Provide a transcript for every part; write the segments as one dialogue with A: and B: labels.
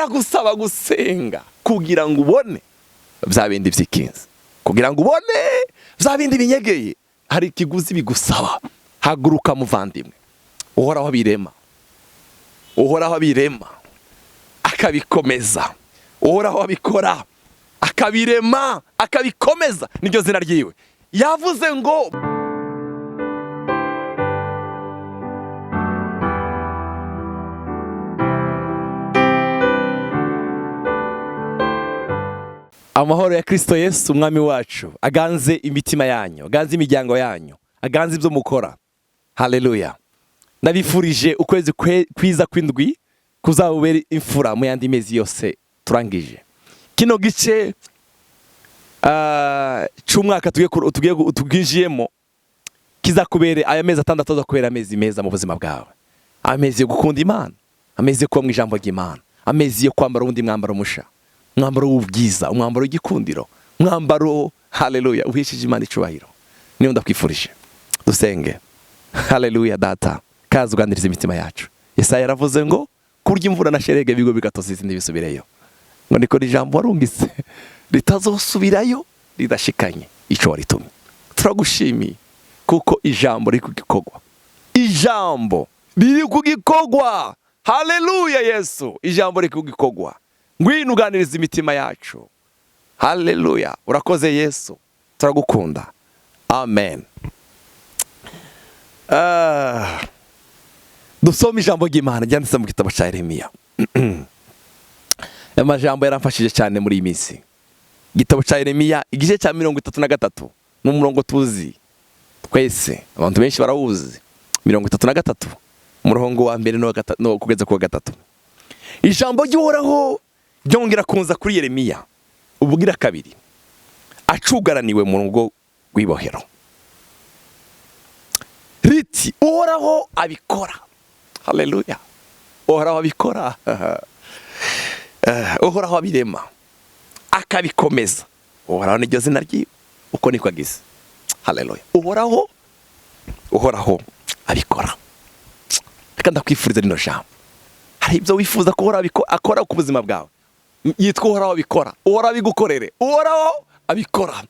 A: biragusaba gusenga kugira ngo ubone bya bindi by'ikinzi, kugira ngo ubone bya bindi binyegeye. Hari ikiguzi bigusaba. Haguruka muvandimwe, uhoraho abirema, uhoraho abirema akabikomeza, uhoraho abikora akabirema akabikomeza, niryo zina ryiwe. Yavuze ngo amahoro ya Kristo Yesu umwami wacu aganze imitima yanyu, aganze imiryango yanyu, aganze ibyo mukora. Haleluya. Nabifurije ukwezi kwiza kw'indwi kuzabubera imfura mu yandi mezi yose turangije. Kino gice cy'umwaka tugijiyemo kizakubere aya mezi atandatu azakubera amezi meza mu buzima bwawe. Amezi yo gukunda Imana, amezi yo kuba mu ijambo ry'Imana, amezi yo kwambara undi mwambaro musha, umwambaro w'ubwiza, umwambaro w'igikundiro, umwambaro haleluya uhishije Imana icubahiro. Niyo ndakwifurije. Dusenge. Haleluya data, kaza uganiriza imitima yacu. Yesaya yaravuze ngo kurya imvura na sherege bigo bigatoza izindi bisubireyo. Ngo niko ijambo warungitse ritazosubirayo ridashikanye ico waritumye. Turagushimiye kuko ijambo riri kugikogwa. Ijambo riri kugikogwa. Haleluya Yesu, ijambo riri kugikogwa. Ngwino uganiriza imitima yacu. Haleluya. Urakoze Yesu. Turagukunda. Amen. Dusoma ijambo ry'Imana ryanditse mu gitabo cya Yeremiya. Amajambo yaramfashije cyane muri iyi minsi. Igitabo cya Yeremiya igice cya 33 n'umurongo tuzi twese, abantu benshi barawuzi. 33 umurongo wa mbere no kugeza ku wa gatatu. Ijambo ry'Uhoraho ryongera kunza kuri Yeremiya ubugira kabiri, acugaraniwe mu rugo rw'ibohero. Riti Uhoraho abikora. Haleluya. Uhoraho abikora. Uhoraho abirema akabikomeza. Uhoraho niryo zina ryiwe, uko niko agize. Haleluya. Uhoraho abikora. Reka ndakwifuriza rino jambo. Hari ibyo wifuza ko Uhoraho akora ku buzima bwawe. Yitwa Uhoraho abikora. Uhoraho abigukorere. Uhoraho abikora.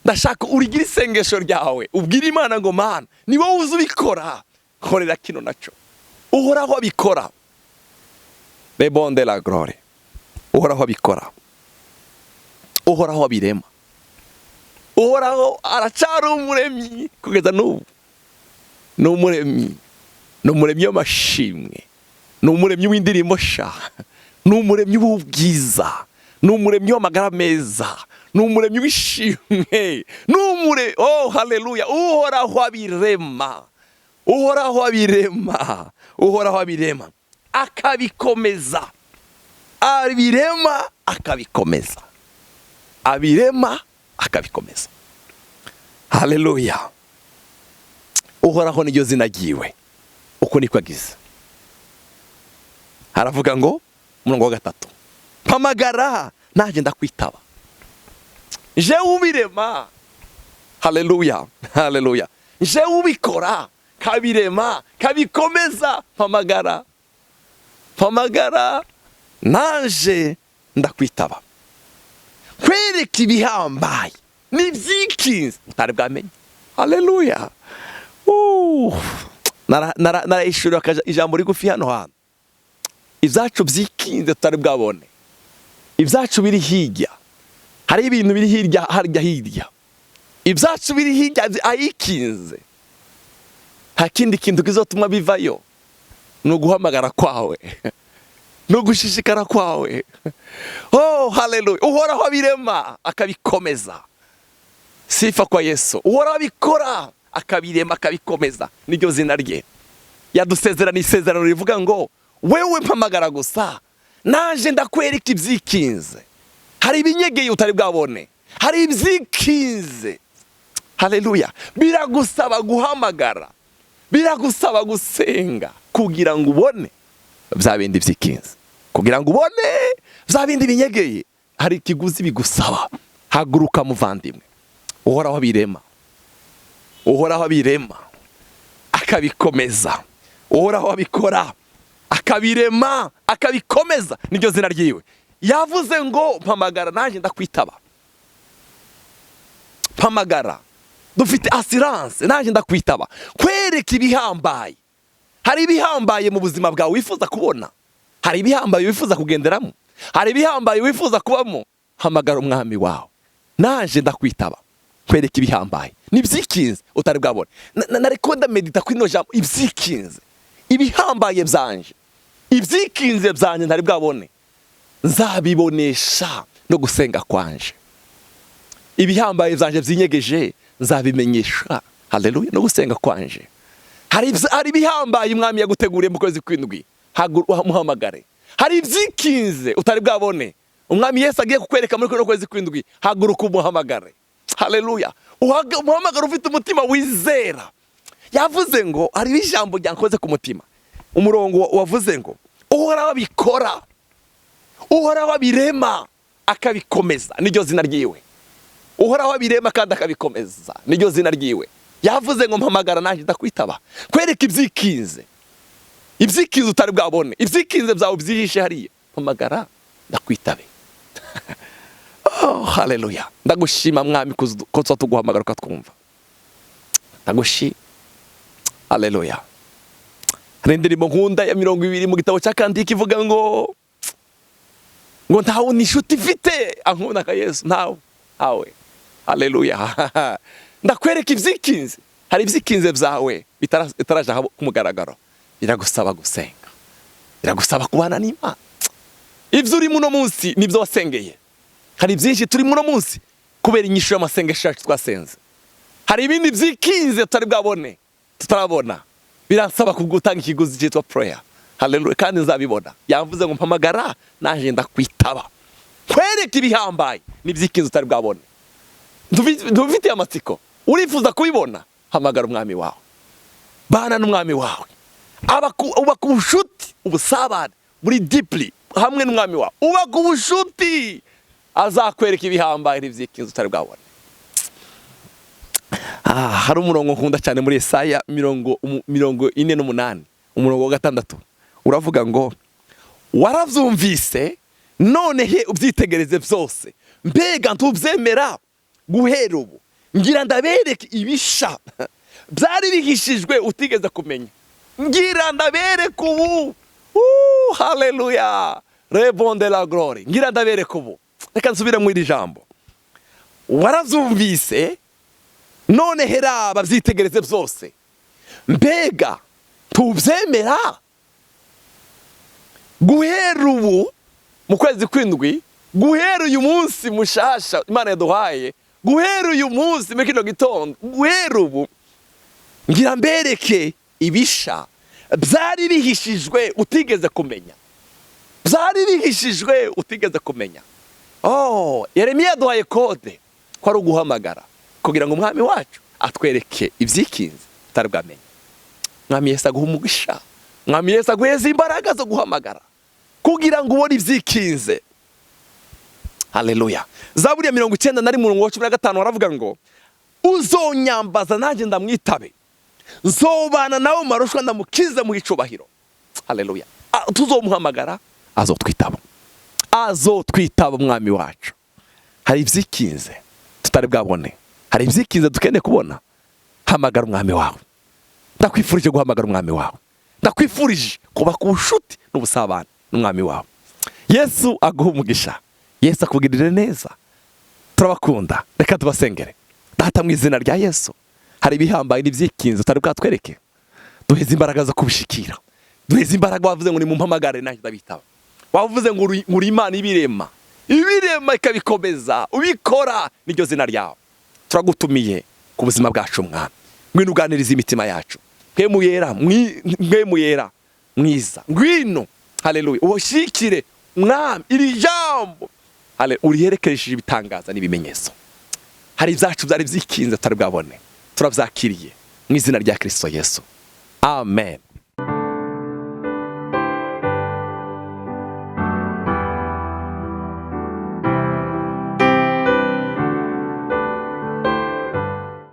A: Ndashaka urigira isengesho ryawe ubwira Imana ngo Mana ni wowe uzi ubikora, korera kino naco. Uhoraho abikora. Rebonde la gloire. Uhoraho abikora. Uhoraho abirema. Uhoraho aracari umuremyi kugeza n'ubu. N'umuremyi w'amashimwe, n'umuremyi w'indirimbo sha, n'umuremyi w'ubwiza, n'umuremyi w'amagara meza, n'umuremyi w'ishimwe, oh haleluya. Uhoraho abirema. Uhoraho abirema. Uhoraho abirema akabikomeza. Abirema akabikomeza. Abirema akabikomeza. Haleluya. Uhoraho niryo zina ryiwe, uko niko agize. Haravuga ngo umurongo wa gatatu, mpamagara naje ndakwitaba. Je ubirema. Haleluya. Haleluya. Je ubikora kabirema kabikomeza. Mpamagara. Mpamagara naje ndakwitaba. Kwereka ibihambaye n'ibyikinze utari bwamenye. Haleluya. Narayishura ijambo rigufi hano hantu. Ibyacu byikinze tutari bwabone. Ibyacu biri hirya. Hari ibintu biri hirya hirya. Ibyacu biri hirya ayikinze. Nta kindi kintu kizotuma bivayo. No guhamagara kwawe. No gushishikara kwawe. Oh haleluya. Uhoraho abirema akabikomeza. Sifa kwa Yesu. Uhoraho abikora akabirema akabikomeza, niryo zina rye. Yadusezerana isezerano rivuga ngo wewe mpamagara gusa naje ndakwereka ibyikinze. Hari ibinyegeye utari bwabone. Hari ibyikinze. Haleluya. Biragusaba guhamagara. Biragusaba gusenga kugira ngo ubone bya bindi byikinze. Kugira ngo ubone bya bindi binyegeye. Hari ikiguzi bigusaba. Haguruka muvandimwe. Uhoraho abirema. Uhoraho abirema akabikomeza. Uhoraho abikora akabirema akabikomeza, niryo zina ryiwe. Yavuze ngo mpamagara nanjye ndakwitaba. Mpamagara, dufite assurance, nanjye ndakwitaba. Kwereka ibihambaye. Hari ibihambaye mu buzima bwawe wifuza kubona, hari ibihambaye wifuza kugenderamo, hari ibihambaye wifuza kubamo. Hamagara umwami wawe, nanjye ndakwitaba. Kwereka ibihambaye n'ibyikinze utari bwabone. Narekonda medita kwino jambo ibyikinze, ibihambaye byanje, ibyikinze byanje ntari bwabone, nzabibonesha no gusenga kwanje. Ibihambaye byanje byinyegeje nzabimenyesha, haleluya, no gusenga kwanje. Hari ibihambaye umwami yaguteguriye mu kwezi kw'indwi, muhamagare. Hari ibyikinze utari bwabone, umwami Yesu agiye kukwereka muri kuno kwezi kw'indwi, haguruka umuhamagare. Haleluya, umuhamagara ufite umutima wizera. Yavuze ngo hari ijambo ryankoze ku mutima, umurongo wavuze ngo uhora wabikora, uhora wabirema akabikomeza, niryo zina ryiwe. Uhora wabirema kandi akabikomeza, niryo zina ryiwe. Yavuze ngo mpamagara nanjye ndakwitaba. Kwereka ibyikinze, ibyikinze utari bwabone, ibyikinze byawe byihishe hariya, mpamagara ndakwitabe. Oh, haleluya, ndagushima mwami ko tuguhamagara ukatwumva. Ndagushima, haleluya. Hari indirimbo nkunda ya 20 mu gitabo cya Kandiki ivuga ngo ntawe nishuti mfite ankunda ka Yesu, ntawe. Haleluya. Ndakwereka ibyikinze. Hari ibyikinze byawe bitaraje ku mugaragaro, biragusaba gusenga, biragusaba kubana n'Imana. Ibyo uri muno munsi nibyo wasengeye. Hari byinshi turi muno munsi kubera inyishu y'amasengesho yacu twasenze. Hari ibindi byikinze tutari bwabone, tutarabona, biransaba kugutanga ikiguzi cyitwa prayer. Haleluya, kandi nzabibona. Yavuze ngo mpamagara nanjye ndakwitaba. Kwereka ibihambaye n'ibyikinze utari bwabone. Ndufite amatsiko, urifuza kubibona, hamagara umwami wawe, bana n'umwami wawe, ubaka ubushuti, ubusabane muri deeply hamwe n'umwami wawe. Ubaka ubushuti, azakwereka ibihambaye n'ibyikinze utari bwabone. Hari umurongo nkunda cyane muri Yesaya 48 umurongo wa 6, uravuga ngo waravyumvise none he ubyitegereze byose, mbega ntubyemera guhera ubu, ngira ndabereke ibisha byari bihishijwe utigeze kumenya, ngira ndabereke ubu. Haleluya, rebonde la gloire, ngira ndabereke ubu. Reka nsubire mu iri jambo, waravyumvise none hera babyitegereze byose, mbega tubyemera guhera ubu mu kwezi kw'indwi, guhera uyu munsi mushasha Imana yaduhaye, guhera uyu munsi muri kino gitondo, guhera ubu ngira mbereke ibisha byari bihishijwe utigeze kumenya, byari bihishijwe utigeze kumenya. Yeremiya yaduhaye kode ko ari uguhamagara kugira ngo umwami wacu atwereke ibyikinze utari bwamenye. Mwami Yesu aguha umugisha, mwami Yesu aguheza imbaraga zo guhamagara kugira ngo ubone ibyikinze. Haleluya. Zaburi ya 91 umurongo wa 15 waravuga ngo uzonyambaza nanjye ndamwitabe, nzobana nawe marushwa ndamukize mu icubahiro. Haleluya. Tuzomuhamagara azotwitaba, azotwitaba umwami wacu. Hari ibyikinze tutari bwabone, hari ibyikinze dukeneye kubona, hamagara umwami wawe. Ndakwifurije guhamagara umwami wawe, ndakwifurije kuba ku bushuti n'ubusabane n'umwami wawe. Yesu aguha umugisha, Yesu akugirire neza. Turabakunda, reka tubasengere. Data mu izina rya Yesu, hari ibihambaye n'ibyikinze utari bwatwereke, duheze imbaraga zo kubishikira, duheze imbaraga. Wavuze ngo ni mumpamagare nanjye ndabitaba, wavuze ngo uri Imana ibirema, ibirema ikabikomeza, ubikora, niryo zina ryawe. Turagutumiye ku buzima bwacu mwami, ngwino uganiriza imitima yacu, mwemuyera mwiza, ngwino. Haleluya, ushikire mwami iri jambo, uriherekeresheje ibitangaza n'ibimenyetso. Hari ibyacu byari byikinze tutari bwabone, turabyakiriye mu izina rya Kristo Yesu, amen.